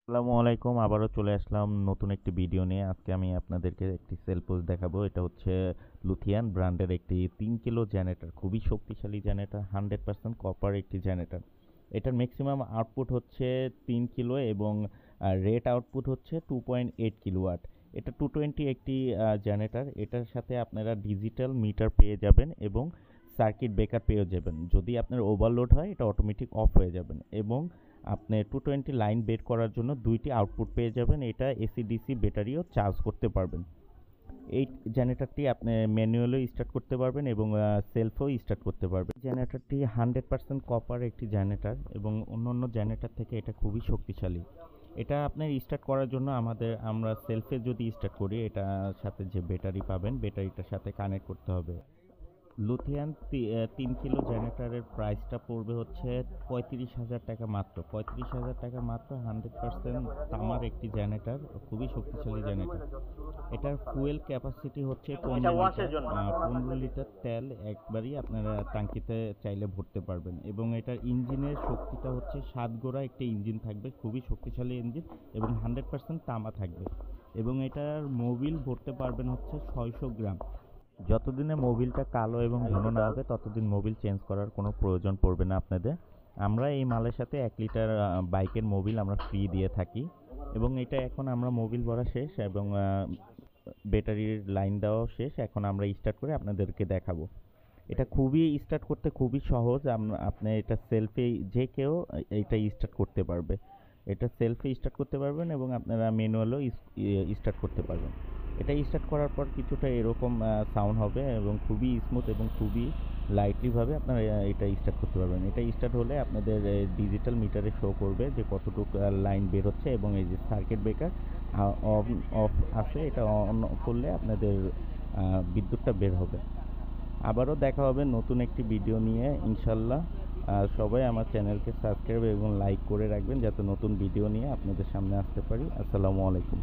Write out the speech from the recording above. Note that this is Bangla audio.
আসসালামু আলাইকুম। আবারও চলে আসলাম নতুন একটি ভিডিও নিয়ে। আজকে আমি আপনাদেরকে একটি সেল পোস্ট দেখাবো। এটা হচ্ছে লুথিয়ান ব্র্যান্ডের একটি 3 কিলো জেনারেটর, খুবই শক্তিশালী জেনারেটর, 100% কপার একটি জেনারেটর। এটার ম্যাক্সিমাম আউটপুট হচ্ছে 3 কিলো এবং রেট আউটপুট হচ্ছে 2.8 কিলোওয়াট। এটা 220 একটি জেনারেটর। এটার সাথে আপনারা ডিজিটাল মিটার পেয়ে যাবেন এবং সার্কিট ব্রেকার পেয়ে যাবেন। যদি আপনার ওভারলোড হয় এটা অটোমেটিক অফ হয়ে যাবেন এবং আপনি 220 লাইন বের করার জন্য দুইটি আউটপুট পেয়ে যাবেন। এটা এসি ডিসি ব্যাটারিও চার্জ করতে পারবেন। এই জেনারেটরটি আপনি ম্যানুয়ালিও স্টার্ট করতে পারবেন এবং সেলফও স্টার্ট করতে পারবেন। জেনারেটরটি 100% কপার একটি জেনারেটর এবং অন্যান্য জেনারেটর থেকে এটা খুবই শক্তিশালী। এটা আপনার স্টার্ট করার জন্য আমরা সেলফে যদি স্টার্ট করি, এটার সাথে যে ব্যাটারি পাবেন ব্যাটারিটার সাথে কানেক্ট করতে হবে। লুথিয়ান 3 কিলো জেনারেটরের প্রাইসটা পড়বে হচ্ছে 35,000 টাকা মাত্র। 35,000 টাকা মাত্র। 100% তামার একটি জেনারেটর, খুবই শক্তিশালী জেনারেটর। এটার ফুয়েল ক্যাপাসিটি হচ্ছে 15 লিটার। 15 লিটার তেল একবারই আপনারা টাঙ্কিতে চাইলে ভরতে পারবেন এবং এটার ইঞ্জিনের শক্তিটা হচ্ছে 7 গোড়া একটি ইঞ্জিন থাকবে, খুবই শক্তিশালী ইঞ্জিন এবং 100% তামা থাকবে এবং এটার মোবিল ভরতে পারবেন হচ্ছে 600 গ্রাম। যতদিনে মোবিলটা কালো এবং ঘন না হবে ততদিন মোবিল চেঞ্জ করার কোনো প্রয়োজন পড়বে না আপনাদের। আমরা এই মালের সাথে 1 লিটার বাইকের মোবিল আমরা ফ্রি দিয়ে থাকি এবং এটা এখন আমরা মোবিল ভরা শেষ এবং ব্যাটারির লাইন দেওয়াও শেষ। এখন আমরা স্টার্ট করে আপনাদেরকে দেখাবো। এটা খুবই স্টার্ট করতে খুবই সহজ। আপনি এটা সেলফে যে কেউ এটা স্টার্ট করতে পারবে। এটা সেলফে স্টার্ট করতে পারবেন এবং আপনারা ম্যানুয়ালও স্টার্ট করতে পারবেন। এটা স্টার্ট করার পর কিছুটা এরকম সাউন্ড হবে এবং খুবই স্মুথ এবং খুবই লাইটলিভাবে আপনারা এটা স্টার্ট করতে পারবেন। এটা স্টার্ট হলে আপনাদের ডিজিটাল মিটারে শো করবে যে কতটুকু লাইন বের হচ্ছে এবং এই যে সার্কিট ব্রেকার অন অফ আছে, এটা অন করলে আপনাদের বিদ্যুৎটা বের হবে। আবারও দেখা হবে নতুন একটি ভিডিও নিয়ে ইনশাল্লাহ। সবাই আমার চ্যানেলকে সাবস্ক্রাইব এবং লাইক করে রাখবেন যাতে নতুন ভিডিও নিয়ে আপনাদের সামনে আসতে পারি। আসসালামু আলাইকুম।